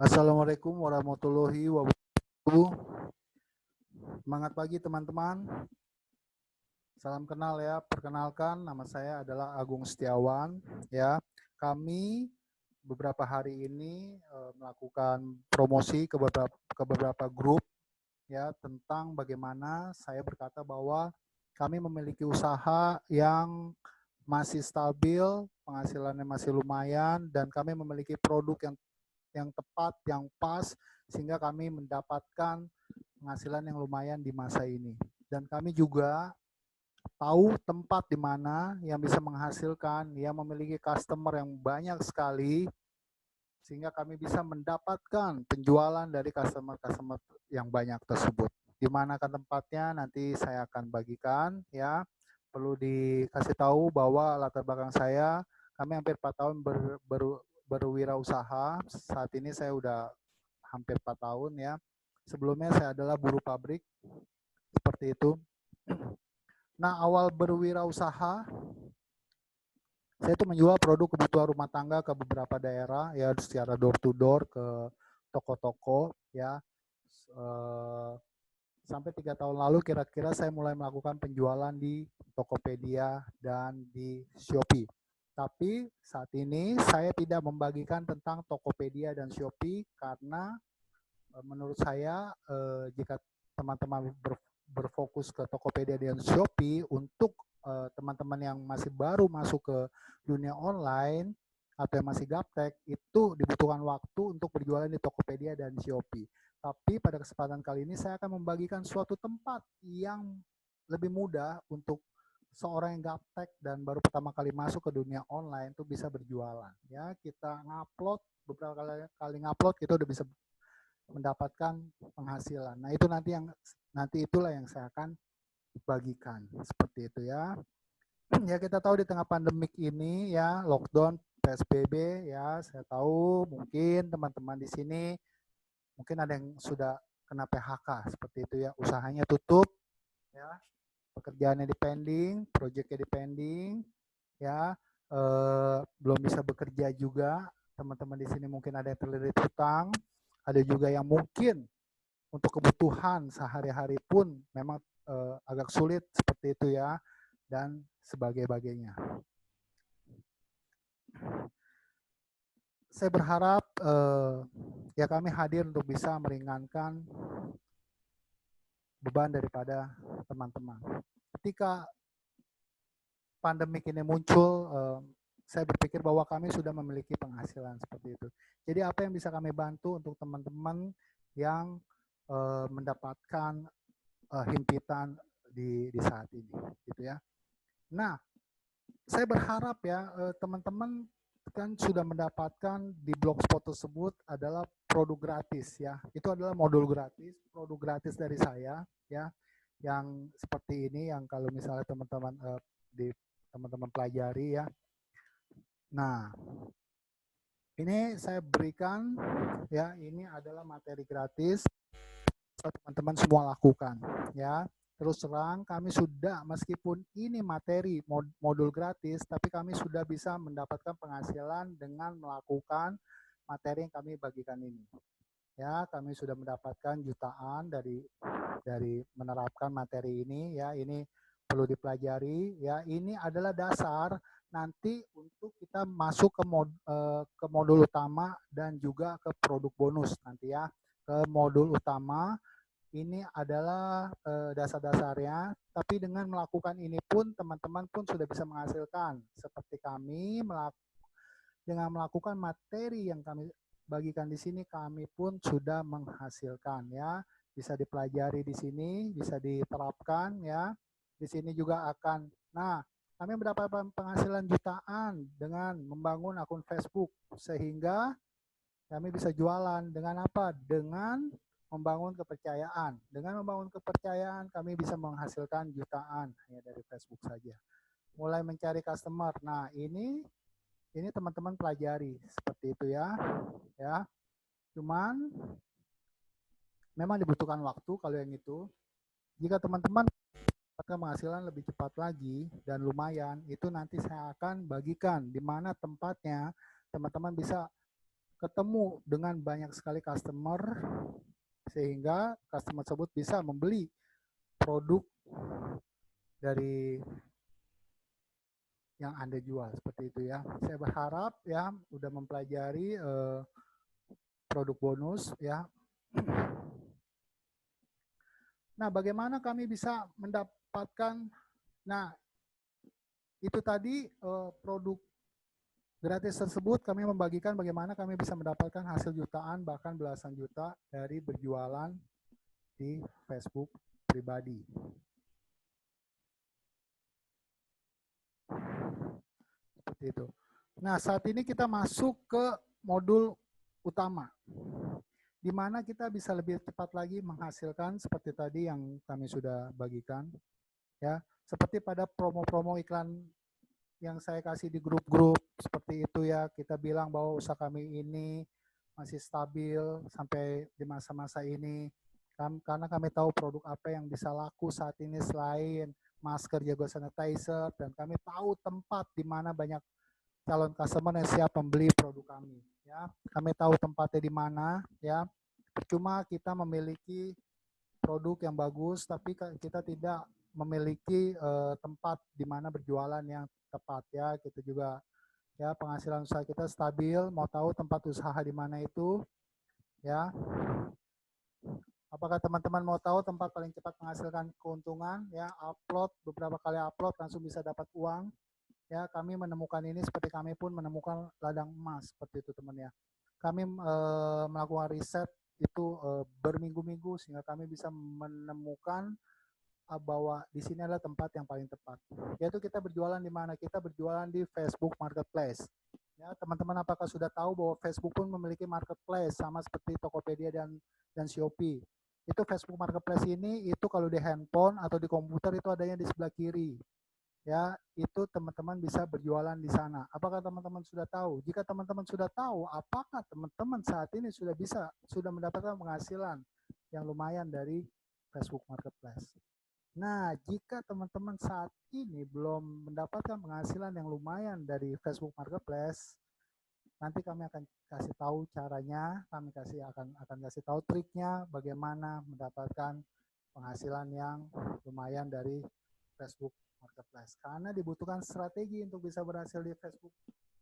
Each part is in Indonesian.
Assalamualaikum warahmatullahi wabarakatuh. Semangat pagi teman-teman. Salam kenal ya. Perkenalkan, nama saya adalah Agung Setiawan. Ya, kami beberapa hari ini melakukan promosi ke beberapa grup ya tentang bagaimana saya berkata bahwa kami memiliki usaha yang masih stabil, penghasilannya masih lumayan, dan kami memiliki produk yang tepat, yang pas, sehingga kami mendapatkan penghasilan yang lumayan di masa ini. Dan kami juga tahu tempat di mana yang bisa menghasilkan, yang memiliki customer yang banyak sekali, sehingga kami bisa mendapatkan penjualan dari customer-customer yang banyak tersebut. Di manakah tempatnya nanti saya akan bagikan ya. Perlu dikasih tahu bahwa latar belakang saya, kami hampir 4 tahun berwirausaha. Saat ini saya udah hampir 4 tahun ya. Sebelumnya saya adalah buruh pabrik, seperti itu. Nah, awal berwirausaha, saya itu menjual produk kebutuhan rumah tangga ke beberapa daerah ya, secara door to door ke toko-toko ya. Sampai 3 tahun lalu kira-kira saya mulai melakukan penjualan di Tokopedia dan di Shopee. Tapi saat ini saya tidak membagikan tentang Tokopedia dan Shopee karena menurut saya jika teman-teman berfokus ke Tokopedia dan Shopee untuk teman-teman yang masih baru masuk ke dunia online atau yang masih gaptek, itu dibutuhkan waktu untuk berjualan di Tokopedia dan Shopee. Tapi pada kesempatan kali ini saya akan membagikan suatu tempat yang lebih mudah untuk seorang yang gaptek dan baru pertama kali masuk ke dunia online itu bisa berjualan. Ya, kita ngupload beberapa kali ngupload kita udah bisa mendapatkan penghasilan. Nah, itu nanti itulah yang saya akan bagikan seperti itu ya. Ya, kita tahu di tengah pandemik ini ya, lockdown, PSBB ya, saya tahu mungkin teman-teman di sini mungkin ada yang sudah kena PHK seperti itu ya, usahanya tutup ya, pekerjaannya dipending, proyeknya dipending ya, belum bisa bekerja juga. Teman-teman di sini mungkin ada yang terlilit hutang, ada juga yang mungkin untuk kebutuhan sehari-hari pun memang agak sulit seperti itu ya, dan sebagainya. Saya berharap ya kami hadir untuk bisa meringankan beban daripada teman-teman. Ketika pandemik ini muncul, saya berpikir bahwa kami sudah memiliki penghasilan seperti itu. Jadi apa yang bisa kami bantu untuk teman-teman yang mendapatkan himpitan di saat ini, gitu ya. Nah, saya berharap ya teman-teman kan sudah mendapatkan di blogspot tersebut adalah produk gratis ya. Itu adalah modul gratis, produk gratis dari saya ya, yang seperti ini, yang kalau misalnya teman-teman teman-teman pelajari ya. Nah, ini saya berikan ya, ini adalah materi gratis teman-teman semua lakukan ya. Terus terang kami sudah, meskipun ini materi modul gratis, tapi kami sudah bisa mendapatkan penghasilan dengan melakukan materi yang kami bagikan ini. Ya, kami sudah mendapatkan jutaan dari menerapkan materi ini ya. Ini perlu dipelajari ya. Ini adalah dasar nanti untuk kita masuk ke modul utama dan juga ke produk bonus nanti ya. Ke modul utama ini adalah dasar-dasarnya, tapi dengan melakukan ini pun teman-teman pun sudah bisa menghasilkan. Seperti kami dengan melakukan materi yang kami bagikan di sini, kami pun sudah menghasilkan ya. Bisa dipelajari di sini, bisa diterapkan ya. Di sini juga akan, nah kami mendapatkan penghasilan jutaan dengan membangun akun Facebook, sehingga kami bisa jualan dengan apa? Dengan membangun kepercayaan. Dengan membangun kepercayaan, kami bisa menghasilkan jutaan hanya dari Facebook saja. Mulai mencari customer. Nah, ini teman-teman pelajari seperti itu ya. Ya. Cuman memang dibutuhkan waktu kalau yang itu. Jika teman-teman mendapatkan penghasilan lebih cepat lagi dan lumayan, itu nanti saya akan bagikan di mana tempatnya teman-teman bisa ketemu dengan banyak sekali customer, sehingga customer tersebut bisa membeli produk dari yang Anda jual, seperti itu ya. Saya berharap ya udah mempelajari produk bonus ya. Nah, bagaimana kami bisa mendapatkan, nah itu tadi produk gratis tersebut kami membagikan bagaimana kami bisa mendapatkan hasil jutaan bahkan belasan juta dari berjualan di Facebook pribadi. Seperti itu. Nah, saat ini kita masuk ke modul utama, di mana kita bisa lebih cepat lagi menghasilkan seperti tadi yang kami sudah bagikan. Ya, seperti pada promo-promo iklan yang saya kasih di grup-grup seperti itu ya, kita bilang bahwa usaha kami ini masih stabil sampai di masa-masa ini, karena kami tahu produk apa yang bisa laku saat ini selain masker, jago sanitizer, dan kami tahu tempat di mana banyak calon customer yang siap membeli produk kami. Ya, kami tahu tempatnya di mana. Ya, percuma kita memiliki produk yang bagus, tapi kita tidak memiliki tempat di mana berjualan yang tepat ya. Kita juga ya penghasilan usaha kita stabil. Mau tahu tempat usaha di mana itu? Ya. Apakah teman-teman mau tahu tempat paling cepat menghasilkan keuntungan? Ya, upload beberapa kali upload langsung bisa dapat uang. Ya, kami menemukan ini seperti kami pun menemukan ladang emas seperti itu teman ya. Kami melakukan riset itu berminggu-minggu sehingga kami bisa menemukan bahwa di sini adalah tempat yang paling tepat. Yaitu kita berjualan di mana? Kita berjualan di Facebook Marketplace. Ya, teman-teman apakah sudah tahu bahwa Facebook pun memiliki marketplace sama seperti Tokopedia dan Shopee. Itu Facebook Marketplace ini itu kalau di handphone atau di komputer itu adanya di sebelah kiri. Ya, itu teman-teman bisa berjualan di sana. Apakah teman-teman sudah tahu? Jika teman-teman sudah tahu, apakah teman-teman saat ini sudah mendapatkan penghasilan yang lumayan dari Facebook Marketplace? Nah, jika teman-teman saat ini belum mendapatkan penghasilan yang lumayan dari Facebook Marketplace, nanti kami akan kasih tahu caranya, kami akan kasih tahu triknya bagaimana mendapatkan penghasilan yang lumayan dari Facebook Marketplace. Karena dibutuhkan strategi untuk bisa berhasil di Facebook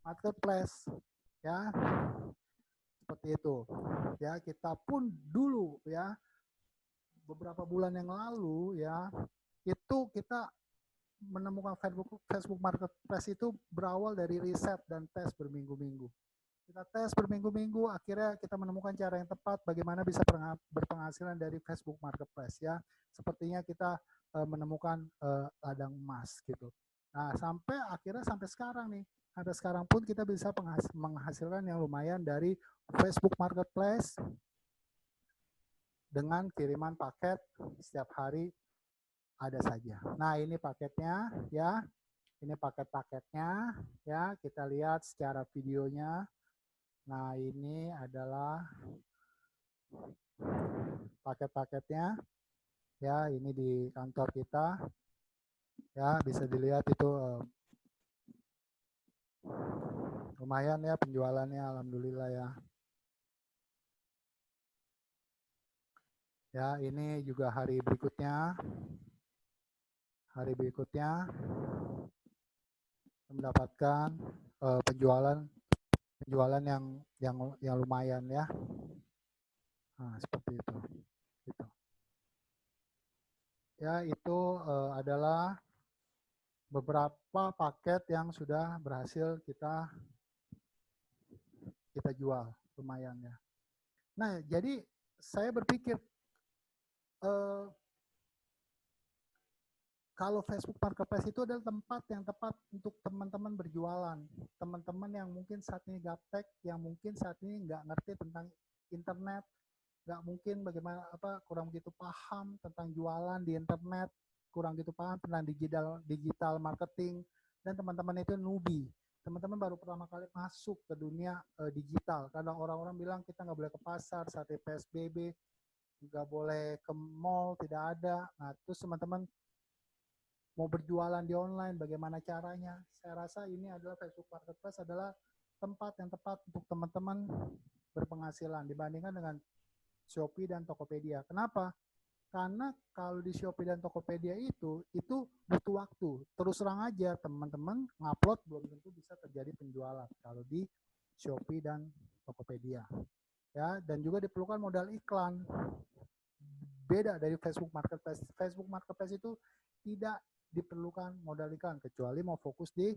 Marketplace, ya. Seperti itu. Ya, kita pun dulu ya beberapa bulan yang lalu ya, itu kita menemukan Facebook Marketplace itu berawal dari riset dan tes berminggu-minggu. Kita tes berminggu-minggu, akhirnya kita menemukan cara yang tepat bagaimana bisa berpenghasilan dari Facebook Marketplace ya. Sepertinya kita menemukan ladang emas gitu. Nah, akhirnya sampai sekarang nih, sampai sekarang pun kita bisa menghasilkan yang lumayan dari Facebook Marketplace dengan kiriman paket setiap hari ada saja. Nah, ini paketnya ya. Ini paket-paketnya ya, kita lihat secara videonya. Nah, ini adalah paket-paketnya. Ya, ini di kantor kita. Ya, bisa dilihat itu lumayan ya penjualannya, alhamdulillah ya. Ya, ini juga hari berikutnya. Hari berikutnya mendapatkan penjualan yang lumayan ya. Nah, seperti itu. Gitu. Ya, itu adalah beberapa paket yang sudah berhasil kita jual, lumayan ya. Nah, jadi saya berpikir kalau Facebook Marketplace itu adalah tempat yang tepat untuk teman-teman berjualan. Teman-teman yang mungkin saat ini gaptek, yang mungkin saat ini nggak ngerti tentang internet, nggak mungkin bagaimana kurang begitu paham tentang jualan di internet, kurang begitu paham tentang digital marketing, dan teman-teman itu newbie. Teman-teman baru pertama kali masuk ke dunia digital. Kadang orang-orang bilang kita nggak boleh ke pasar saat PSBB, nggak boleh ke mall, tidak ada. Nah, terus teman-teman mau berjualan di online, bagaimana caranya? Saya rasa ini adalah Facebook Marketplace adalah tempat yang tepat untuk teman-teman berpenghasilan dibandingkan dengan Shopee dan Tokopedia. Kenapa? Karena kalau di Shopee dan Tokopedia itu butuh waktu. Terus terang aja teman-teman ngupload belum tentu bisa terjadi penjualan kalau di Shopee dan Tokopedia. Ya, dan juga diperlukan modal iklan. Beda dari Facebook Marketplace. Facebook Marketplace itu tidak diperlukan modal iklan kecuali mau fokus di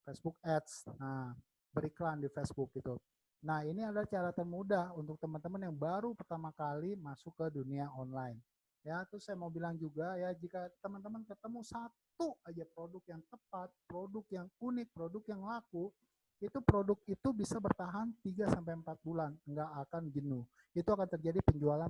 Facebook Ads. Nah, beriklan di Facebook gitu. Nah, ini adalah cara termudah untuk teman-teman yang baru pertama kali masuk ke dunia online. Ya, terus saya mau bilang juga ya, jika teman-teman ketemu satu aja produk yang tepat, produk yang unik, produk yang laku, itu produk itu bisa bertahan 3-4 bulan, nggak akan jenuh. Itu akan terjadi penjualan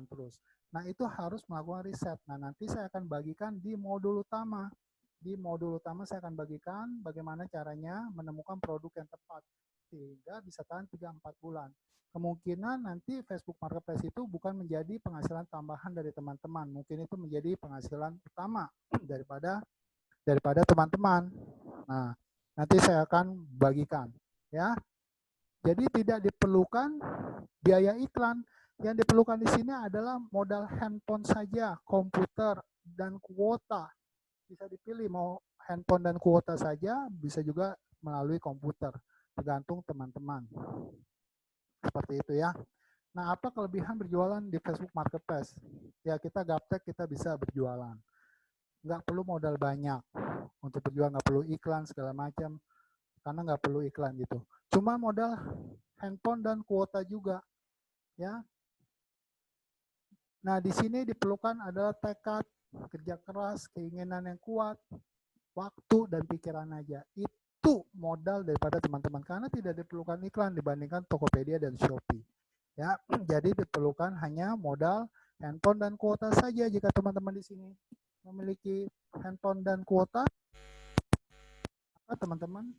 terus. Nah, itu harus melakukan riset. Nah, nanti saya akan bagikan di modul utama. Di modul utama saya akan bagikan bagaimana caranya menemukan produk yang tepat sehingga bisa tahan 3-4 bulan. Kemungkinan nanti Facebook Marketplace itu bukan menjadi penghasilan tambahan dari teman-teman, mungkin itu menjadi penghasilan utama daripada teman-teman. Nah, nanti saya akan bagikan ya. Jadi tidak diperlukan biaya iklan. Yang diperlukan di sini adalah modal handphone saja, komputer dan kuota. Bisa dipilih mau handphone dan kuota saja, bisa juga melalui komputer, tergantung teman-teman. Seperti itu ya. Nah, apa kelebihan berjualan di Facebook Marketplace? Ya, kita gaptek, kita bisa berjualan. Nggak perlu modal banyak. Untuk berjualan nggak perlu iklan segala macam, karena nggak perlu iklan gitu. Cuma modal handphone dan kuota juga. Ya. Nah, di sini diperlukan adalah tekad, kerja keras, keinginan yang kuat, waktu dan pikiran aja. Itu modal daripada teman-teman karena tidak diperlukan iklan dibandingkan Tokopedia dan Shopee. Ya, jadi diperlukan hanya modal handphone dan kuota saja. Jika teman-teman di sini memiliki handphone dan kuota, maka teman-teman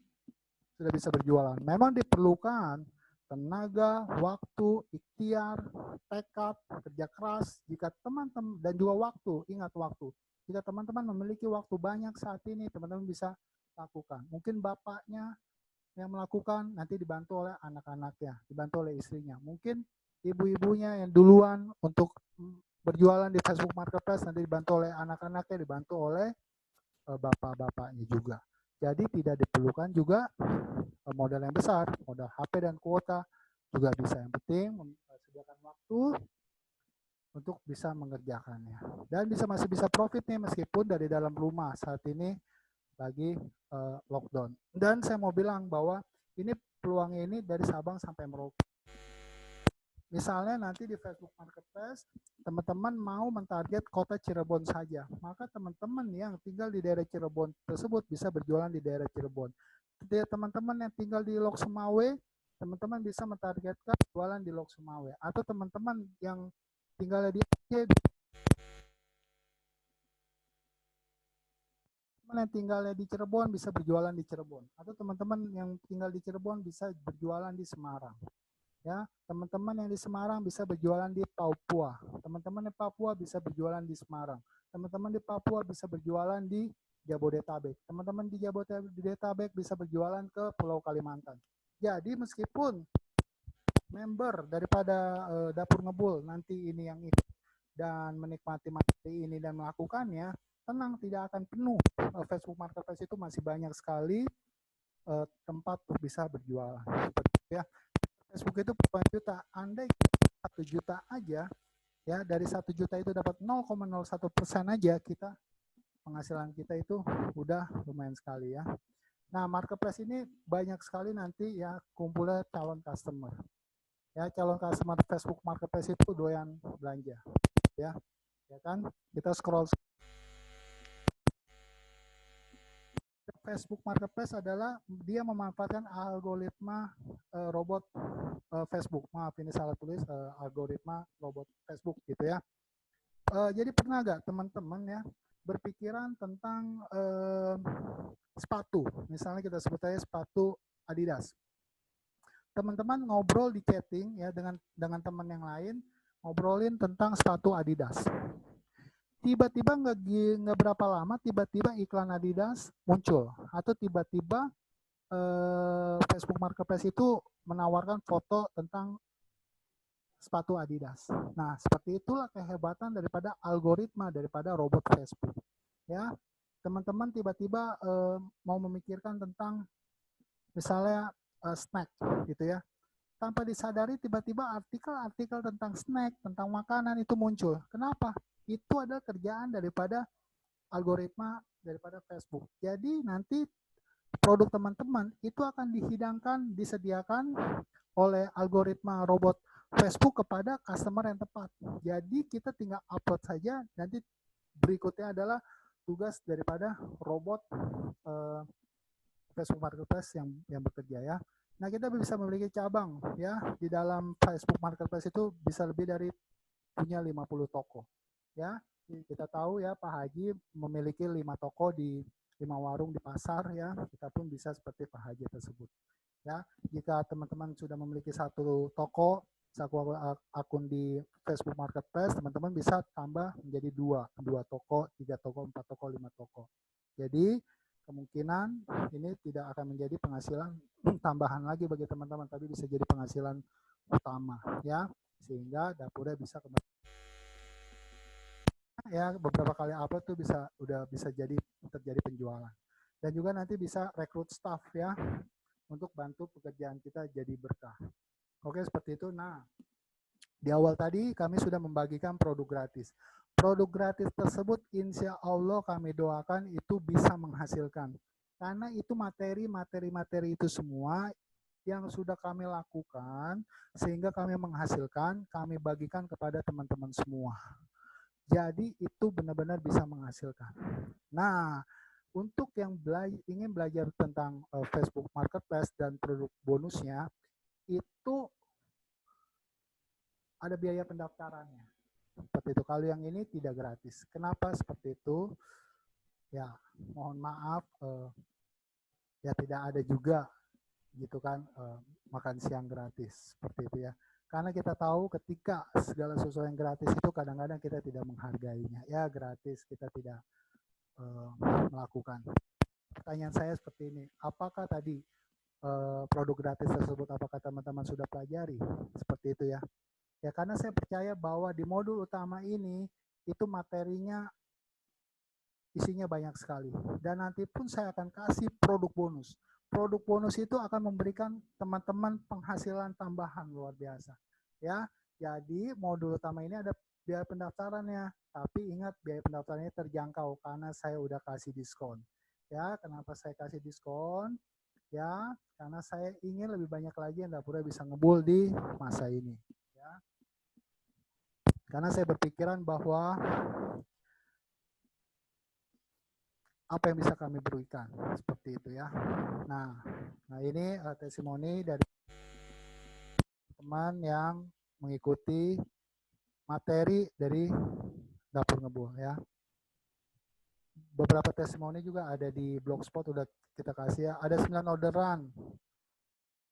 sudah bisa berjualan. Memang diperlukan tenaga, waktu, ikhtiar, tekad, kerja keras. Jika teman-teman dan juga waktu, ingat waktu. Jika teman-teman memiliki waktu banyak saat ini, teman-teman bisa lakukan. Mungkin bapaknya yang melakukan, nanti dibantu oleh anak-anaknya, dibantu oleh istrinya. Mungkin ibu-ibunya yang duluan untuk berjualan di Facebook Marketplace, nanti dibantu oleh anak-anaknya, dibantu oleh bapak-bapaknya juga. Jadi tidak diperlukan juga modal yang besar, modal HP dan kuota juga bisa. Yang penting sediakan waktu untuk bisa mengerjakannya. Dan masih bisa profit nih meskipun dari dalam rumah saat ini lagi lockdown. Dan saya mau bilang bahwa ini peluangnya ini dari Sabang sampai Merauke. Misalnya nanti di Facebook Marketplace, teman-teman mau mentarget kota Cirebon saja, maka teman-teman yang tinggal di daerah Cirebon tersebut bisa berjualan di daerah Cirebon. Teman-teman yang tinggal di Lok Sumawe, teman-teman bisa mentargetkan jualan di Lok Sumawe. Atau teman-teman yang tinggal di Aceh, teman yang tinggalnya di Cirebon bisa berjualan di Cirebon. Atau teman-teman yang tinggal di Cirebon bisa berjualan di Semarang. Ya, teman-teman yang di Semarang bisa berjualan di Papua. Teman-teman di Papua bisa berjualan di Semarang. Teman-teman di Papua bisa berjualan di Jabodetabek. Teman-teman di Jabodetabek bisa berjualan ke Pulau Kalimantan. Jadi meskipun member daripada Dapur Ngebul nanti ini yang ikut dan menikmati materi ini dan melakukannya, tenang, tidak akan penuh. Facebook Marketplace itu masih banyak sekali tempat untuk bisa berjualan. Ya. Facebook itu puluhan juta. Andai 1 juta aja, ya dari 1 juta itu dapat 0,01% aja, kita penghasilan kita itu udah lumayan sekali ya. Nah, marketplace ini banyak sekali nanti ya kumpulnya calon customer. Ya, calon customer Facebook Marketplace itu doyan belanja. Ya kan? Kita scroll. Facebook Marketplace adalah dia memanfaatkan algoritma robot Facebook. Maaf, ini salah tulis, algoritma robot Facebook gitu ya. Jadi pernah nggak teman-teman ya berpikiran tentang sepatu? Misalnya kita sebut aja sepatu Adidas. Teman-teman ngobrol di chatting ya dengan teman yang lain, ngobrolin tentang sepatu Adidas. Tiba-tiba nggak berapa lama, tiba-tiba iklan Adidas muncul, atau tiba-tiba Facebook Marketplace itu menawarkan foto tentang sepatu Adidas. Nah, seperti itulah kehebatan daripada algoritma daripada robot Facebook. Ya, teman-teman tiba-tiba mau memikirkan tentang misalnya snack gitu ya. Tanpa disadari tiba-tiba artikel-artikel tentang snack, tentang makanan itu muncul. Kenapa? Itu adalah kerjaan daripada algoritma daripada Facebook. Jadi nanti produk teman-teman itu akan dihidangkan, disediakan oleh algoritma robot Facebook kepada customer yang tepat. Jadi kita tinggal upload saja, nanti berikutnya adalah tugas daripada robot Facebook Marketplace yang bekerja ya. Nah, kita bisa memiliki cabang ya di dalam Facebook Marketplace itu bisa lebih dari punya 50 toko. Ya, kita tahu ya Pak Haji memiliki 5 toko di 5 warung di pasar ya. Kita pun bisa seperti Pak Haji tersebut. Ya, jika teman-teman sudah memiliki satu toko, satu akun di Facebook Marketplace, teman-teman bisa tambah menjadi dua toko, 3 toko, 4 toko, 5 toko. Jadi kemungkinan ini tidak akan menjadi penghasilan tambahan lagi bagi teman-teman, tapi bisa jadi penghasilan utama ya, sehingga dapurnya bisa kembali ya, beberapa kali upload tuh udah bisa terjadi penjualan. Dan juga nanti bisa rekrut staff ya untuk bantu pekerjaan kita jadi berkah. Oke, seperti itu. Nah, di awal tadi kami sudah membagikan produk gratis. Produk gratis tersebut insya Allah kami doakan itu bisa menghasilkan. Karena itu materi itu semua yang sudah kami lakukan sehingga kami menghasilkan, kami bagikan kepada teman-teman semua. Jadi itu benar-benar bisa menghasilkan. Nah, untuk yang ingin belajar tentang Facebook Marketplace dan produk bonusnya, itu ada biaya pendaftarannya. Seperti itu. Kalau yang ini tidak gratis. Kenapa seperti itu? Ya, mohon maaf, ya tidak ada juga gitu kan makan siang gratis seperti itu ya. Karena kita tahu ketika segala sesuatu yang gratis itu kadang-kadang kita tidak menghargainya. Ya gratis kita tidak melakukan. Pertanyaan saya seperti ini, apakah tadi produk gratis tersebut apakah teman-teman sudah pelajari? Seperti itu ya. Ya karena saya percaya bahwa di modul utama ini itu materinya isinya banyak sekali. Dan nanti pun saya akan kasih produk bonus. Produk bonus itu akan memberikan teman-teman penghasilan tambahan luar biasa. Ya, jadi modul utama ini ada biaya pendaftarannya, tapi ingat biaya pendaftarannya terjangkau karena saya udah kasih diskon. Ya, kenapa saya kasih diskon? Ya, karena saya ingin lebih banyak lagi yang dapurnya bisa ngebul di masa ini. Ya, karena saya berpikiran bahwa apa yang bisa kami berikan seperti itu ya. Nah ini testimoni dari teman yang mengikuti materi dari Dapur Ngebul ya. Beberapa testimoni juga ada di Blogspot udah kita kasih ya. Ada 9 orderan.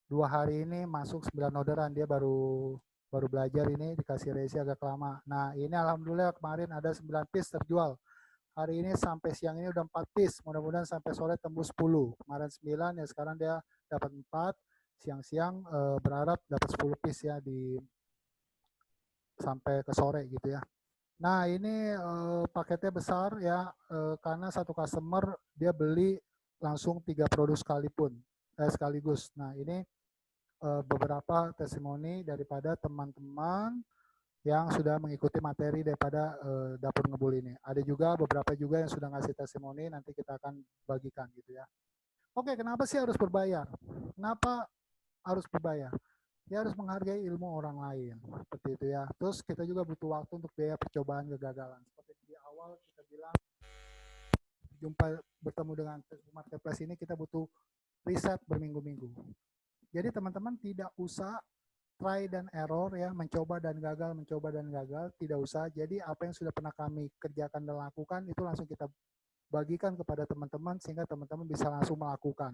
2 hari ini masuk 9 orderan, dia baru belajar ini dikasih resi agak lama. Nah ini alhamdulillah kemarin ada 9 piece terjual. Hari ini sampai siang ini udah 4 piece, mudah-mudahan sampai sore tembus 10. Kemarin 9 ya, sekarang dia dapat 4. Siang-siang berharap dapat 10 piece ya di sampai ke sore gitu ya. Nah ini paketnya besar ya, karena satu customer dia beli langsung 3 produk sekaligus. Nah ini beberapa testimoni daripada teman-teman yang sudah mengikuti materi daripada Dapur Ngebul ini. Ada juga beberapa juga yang sudah ngasih testimoni, nanti kita akan bagikan gitu ya. Oke, kenapa sih harus berbayar? Kenapa harus berbayar? Ya harus menghargai ilmu orang lain, seperti itu ya. Terus kita juga butuh waktu untuk biaya percobaan kegagalan. Seperti di awal kita bilang, bertemu dengan Facebook Marketplace ini kita butuh riset berminggu-minggu. Jadi teman-teman tidak usah try dan error ya, mencoba dan gagal, tidak usah. Jadi apa yang sudah pernah kami kerjakan dan lakukan itu langsung kita bagikan kepada teman-teman sehingga teman-teman bisa langsung melakukan.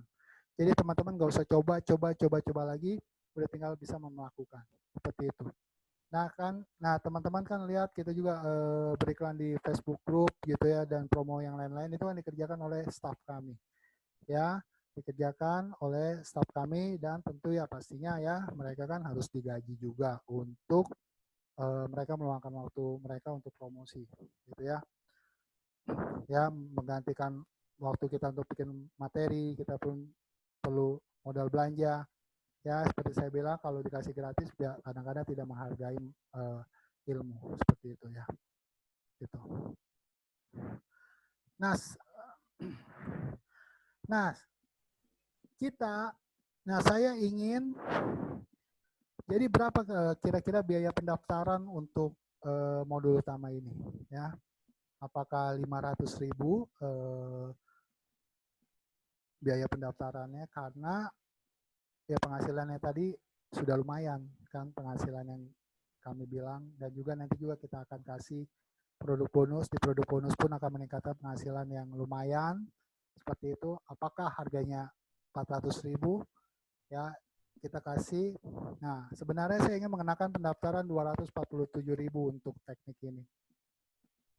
Jadi teman-teman nggak usah coba lagi, udah tinggal bisa melakukan seperti itu. Nah teman-teman kan lihat kita juga beriklan di Facebook Group gitu ya, dan promo yang lain-lain itu kan dikerjakan oleh staff kami ya. dikerjakan oleh staf kami, dan tentu ya pastinya ya mereka kan harus digaji juga untuk mereka meluangkan waktu mereka untuk promosi gitu ya. Ya, menggantikan waktu kita untuk bikin materi, kita pun perlu modal belanja. Ya, seperti saya bilang, kalau dikasih gratis ya kadang-kadang tidak menghargai ilmu seperti itu ya. Gitu. Nah, saya ingin, jadi berapa kira-kira biaya pendaftaran untuk modul utama ini ya? Apakah 500.000 biaya pendaftarannya, karena ya penghasilannya tadi sudah lumayan kan, penghasilan yang kami bilang, dan juga nanti juga kita akan kasih produk bonus. Di produk bonus pun akan meningkatkan penghasilan yang lumayan seperti itu. Apakah harganya 400.000 ya, kita kasih. Nah, sebenarnya saya ingin mengenakan pendaftaran 247.000 untuk teknik ini.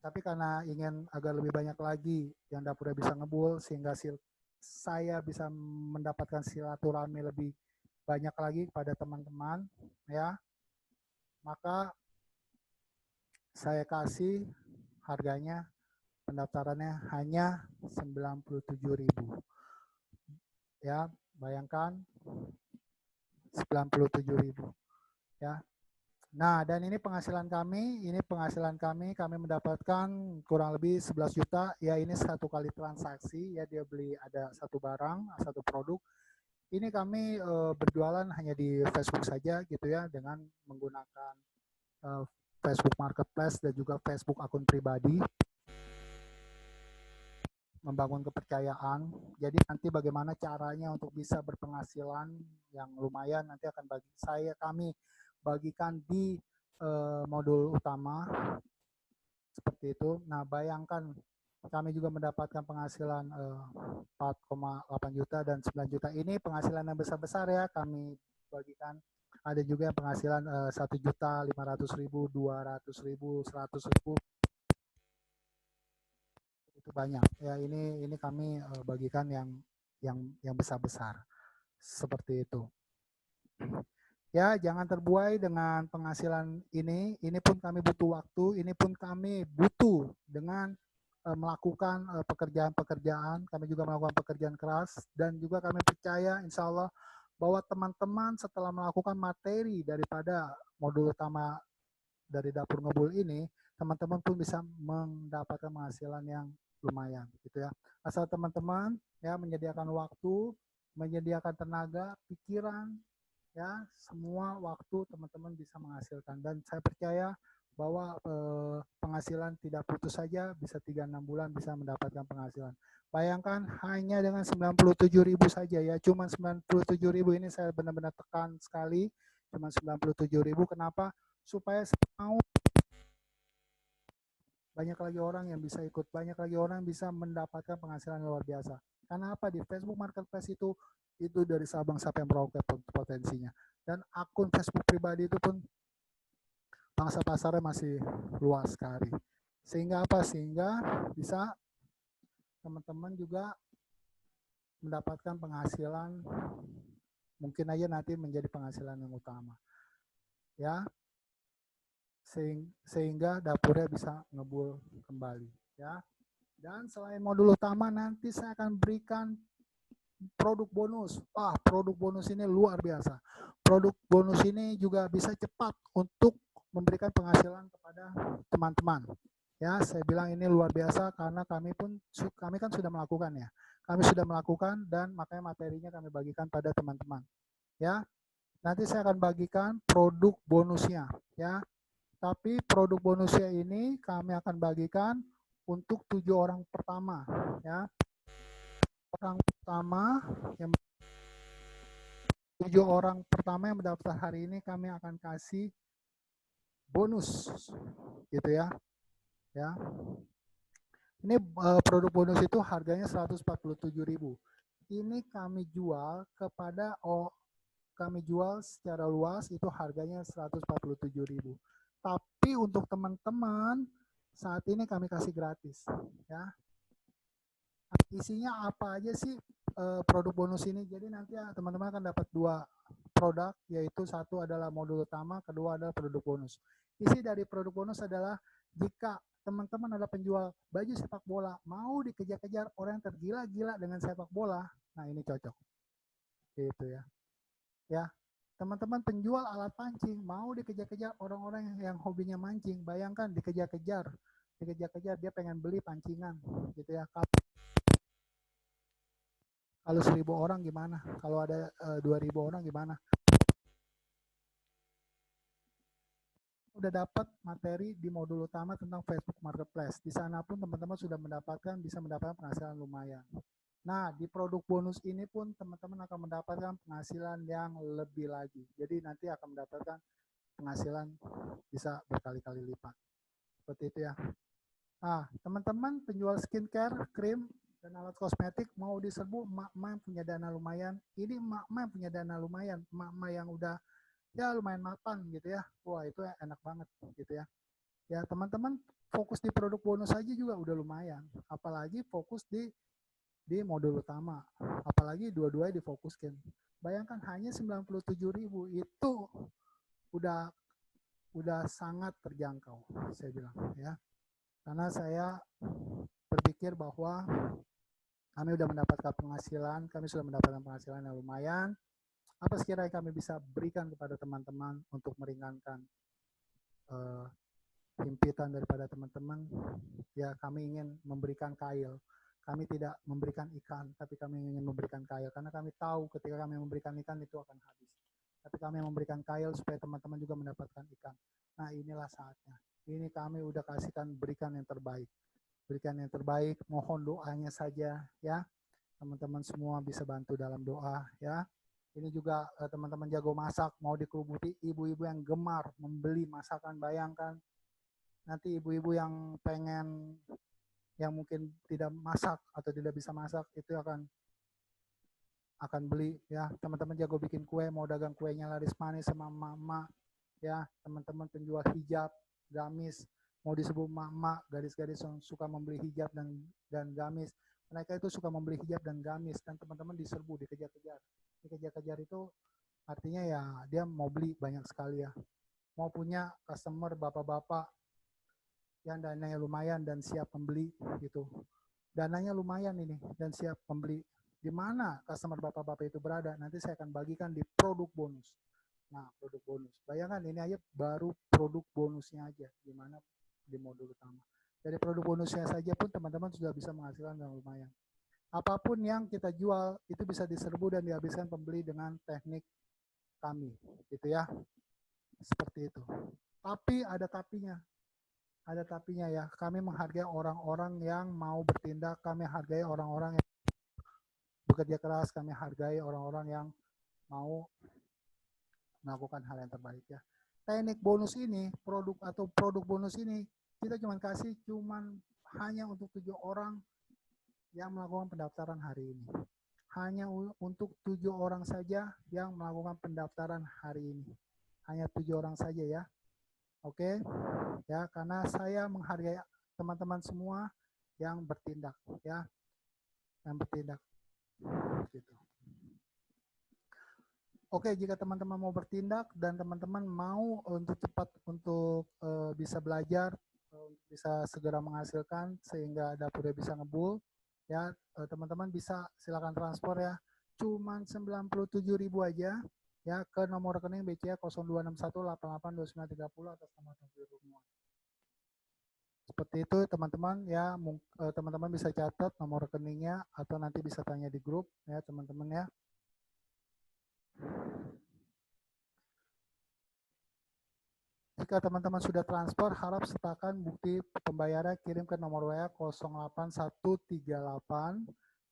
Tapi karena ingin agar lebih banyak lagi yang dapurnya bisa ngebul, sehingga saya bisa mendapatkan silaturahmi lebih banyak lagi kepada teman-teman ya, maka saya kasih harganya pendaftarannya hanya 97.000 ya, bayangkan 97.000 ya. Nah, dan ini penghasilan kami mendapatkan kurang lebih 11 juta ya. Ini satu kali transaksi ya, dia beli ada satu barang, satu produk. Ini kami berjualan hanya di Facebook saja gitu ya, dengan menggunakan Facebook Marketplace dan juga Facebook akun pribadi, membangun kepercayaan. Jadi nanti bagaimana caranya untuk bisa berpenghasilan yang lumayan nanti akan kami bagikan di modul utama seperti itu. Nah, bayangkan kami juga mendapatkan penghasilan 4,8 juta dan 9 juta. Ini penghasilan yang besar-besar ya, kami bagikan. Ada juga yang penghasilan 1.500.000, 200.000, 100.000. Itu banyak ya. Ini kami bagikan yang besar-besar seperti itu ya. Jangan terbuai dengan penghasilan ini pun kami butuh waktu, ini pun kami butuh dengan melakukan pekerjaan-pekerjaan. Kami juga melakukan pekerjaan keras, dan juga kami percaya insya Allah bahwa teman-teman setelah melakukan materi daripada modul utama dari Dapur Ngebul ini, teman-teman pun bisa mendapatkan penghasilan yang lumayan gitu ya. Asal teman-teman ya menyediakan waktu, menyediakan tenaga, pikiran ya, semua waktu teman-teman bisa menghasilkan. Dan saya percaya bahwa penghasilan tidak putus saja, bisa 3-6 bulan bisa mendapatkan penghasilan. Bayangkan hanya dengan 97.000 saja ya, cuma 97.000 ini saya benar-benar tekan sekali, cuma 97.000. Kenapa? Supaya saya mau banyak lagi orang yang bisa ikut, banyak lagi orang yang bisa mendapatkan penghasilan luar biasa. Karena apa? Di Facebook Marketplace itu dari Sabang sampai Merauke potensinya. Dan akun Facebook pribadi itu pun pangsa pasarnya masih luas sekali. Sehingga apa? Sehingga bisa teman-teman juga mendapatkan penghasilan, mungkin aja nanti menjadi penghasilan yang utama. Ya, sehingga dapurnya bisa ngebul kembali ya. Dan selain modul utama, nanti saya akan berikan produk bonus. Wah, produk bonus ini luar biasa. Produk bonus ini juga bisa cepat untuk memberikan penghasilan kepada teman-teman. Ya, saya bilang ini luar biasa karena kami kan sudah melakukan ya. Kami sudah melakukan, dan makanya materinya kami bagikan pada teman-teman. Ya, nanti saya akan bagikan produk bonusnya ya. Tapi produk bonusnya ini kami akan bagikan untuk 7 orang pertama ya. Orang pertama yang 7 orang pertama yang mendaftar hari ini kami akan kasih bonus gitu ya. Ya. Ini produk bonus itu harganya 147.000. Ini kami jual secara luas itu harganya 147.000. Tapi untuk teman-teman saat ini kami kasih gratis ya. Isinya apa aja sih? produk bonus ini. Jadi nanti ya teman-teman akan dapat 2 produk, yaitu satu adalah modul utama, kedua adalah produk bonus. Isi dari produk bonus adalah jika teman-teman adalah penjual baju sepak bola, mau dikejar-kejar orang yang tergila-gila dengan sepak bola, nah ini cocok. Gitu ya. Ya, teman-teman penjual alat pancing, mau dikejar-kejar orang-orang yang hobinya mancing, bayangkan dikejar-kejar dia pengen beli pancingan gitu ya. Kalau 1.000 orang gimana? Kalau ada 2.000 orang gimana? Udah dapat materi di modul utama tentang Facebook Marketplace. Di sana pun teman-teman sudah bisa mendapatkan penghasilan lumayan. Nah, di produk bonus ini pun teman-teman akan mendapatkan penghasilan yang lebih lagi. Jadi nanti akan mendapatkan penghasilan bisa berkali-kali lipat. Seperti itu ya. Nah, teman-teman penjual skincare, krim, dan alat kosmetik mau diserbu emak-emak yang punya dana lumayan. Ini emak-emak yang punya dana lumayan, emak-emak yang udah ya lumayan mapan gitu ya. Wah, itu enak banget gitu ya. Ya, teman-teman fokus di produk bonus aja juga udah lumayan. Apalagi fokus di modul utama. Apalagi dua-duanya difokuskan. Bayangkan hanya 97.000 itu udah sangat terjangkau, saya bilang ya. Karena saya berpikir bahwa kami sudah mendapatkan penghasilan yang lumayan. Apa sekiranya kami bisa berikan kepada teman-teman untuk meringankan himpitan daripada teman-teman? Ya, kami ingin memberikan kail. Kami tidak memberikan ikan, tapi kami ingin memberikan kail. Karena kami tahu ketika kami memberikan ikan itu akan habis. Tapi kami memberikan kail supaya teman-teman juga mendapatkan ikan. Nah, inilah saatnya. Ini kami udah kasihkan berikan yang terbaik. Berikan yang terbaik, mohon doanya saja ya. Teman-teman semua bisa bantu dalam doa ya. Ini juga teman-teman jago masak, mau dikerubuti ibu-ibu yang gemar membeli masakan, bayangkan nanti ibu-ibu yang pengen, yang mungkin tidak masak atau tidak bisa masak, itu akan beli ya. Teman-teman jago bikin kue, mau dagang kuenya laris manis sama mama ya. Teman-teman penjual hijab, gamis, mau disebut mama, gadis-gadis yang suka membeli hijab dan gamis, mereka itu suka membeli hijab dan gamis, dan teman-teman diserbu, dikejar-kejar itu artinya ya dia mau beli banyak sekali ya. Mau punya customer bapak-bapak yang dananya lumayan dan siap membeli gitu. Dananya lumayan ini dan siap membeli. Di mana customer bapak-bapak itu berada? Nanti saya akan bagikan di produk bonus. Nah, produk bonus. Bayangkan ini aja baru produk bonusnya aja, gimana di modul utama. Dari produk bonusnya saja pun teman-teman sudah bisa menghasilkan yang lumayan. Apapun yang kita jual itu bisa diserbu dan dihabiskan pembeli dengan teknik kami, gitu ya. Seperti itu. Tapi ada tapinya. Ada tapinya ya. Kami menghargai orang-orang yang mau bertindak, kami hargai orang-orang yang bekerja keras, kami hargai orang-orang yang mau melakukan hal yang terbaik ya. Teknik bonus ini, produk bonus ini kita kasih hanya untuk 7 orang yang melakukan pendaftaran hari ini. Hanya untuk 7 orang saja yang melakukan pendaftaran hari ini. Hanya 7 orang saja ya. Oke. Ya, karena saya menghargai teman-teman semua yang bertindak ya. Yang bertindak gitu. Oke, jika teman-teman mau bertindak dan teman-teman mau untuk cepat bisa belajar, bisa segera menghasilkan sehingga dapurnya bisa ngebul, ya teman-teman bisa silakan transfer ya. Cuman 97.000 aja ya ke nomor rekening BCA 0261882930 atas nama Tommy. Seperti itu teman-teman ya, teman-teman bisa catat nomor rekeningnya atau nanti bisa tanya di grup ya teman-teman ya. Jika teman-teman sudah transfer, harap sertakan bukti pembayaran, kirim ke nomor WA 08138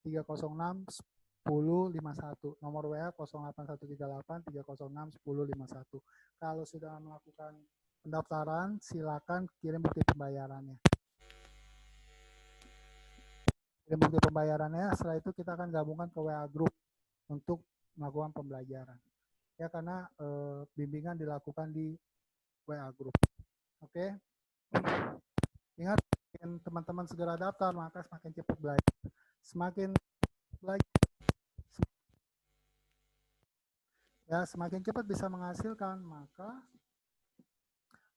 306 1051. Nomor WA 08138 306 1051. Kalau sudah melakukan pendaftaran, silakan kirim bukti pembayarannya. Kirim bukti pembayarannya, setelah itu kita akan gabungkan ke WA Group untuk melakukan pembelajaran. Ya, karena bimbingan dilakukan di WA Group. Oke. Ingat, teman-teman segera daftar, maka semakin cepat belajar. Semakin belajar, Ya, semakin cepat bisa menghasilkan, maka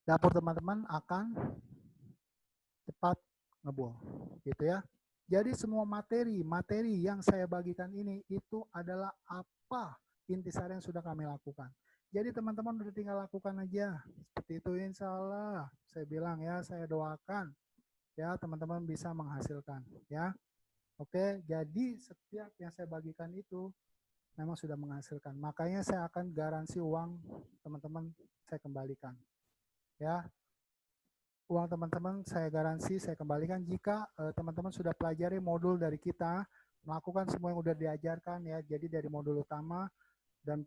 dapur teman-teman akan cepat ngebul, gitu ya. Jadi semua materi yang saya bagikan ini itu adalah apa intisari yang sudah kami lakukan. Jadi teman-teman udah tinggal lakukan aja. Seperti itu insya Allah. Saya bilang ya, saya doakan ya teman-teman bisa menghasilkan ya. Oke, jadi setiap yang saya bagikan itu memang sudah menghasilkan. Makanya saya akan garansi uang teman-teman saya kembalikan. Ya, uang teman-teman saya garansi saya kembalikan jika teman-teman sudah pelajari modul dari kita, melakukan semua yang sudah diajarkan ya. Jadi dari modul utama dan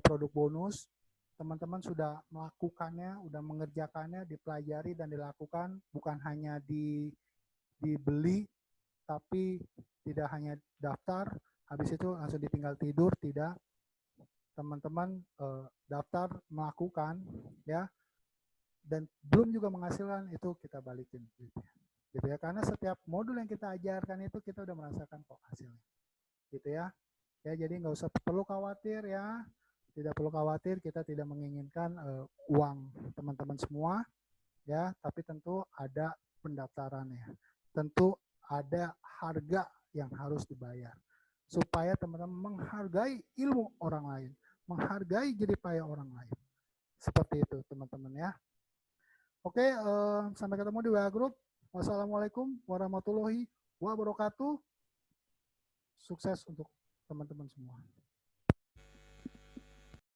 produk bonus, teman-teman sudah melakukannya, sudah mengerjakannya, dipelajari dan dilakukan, bukan hanya dibeli, tapi tidak hanya daftar, habis itu langsung ditinggal tidur, tidak. Teman-teman daftar, melakukan, ya, dan belum juga menghasilkan, itu kita balikin gitu ya, karena setiap modul yang kita ajarkan itu kita udah merasakan kok hasilnya gitu ya. Jadi nggak usah perlu khawatir ya, tidak perlu khawatir, kita tidak menginginkan uang teman-teman semua ya, tapi tentu ada pendaftarannya, tentu ada harga yang harus dibayar supaya teman-teman menghargai ilmu orang lain, menghargai jerih payah orang lain, seperti itu teman-teman ya. Oke, sampai ketemu di WA Group. Wassalamualaikum warahmatullahi wabarakatuh. Sukses untuk teman-teman semua.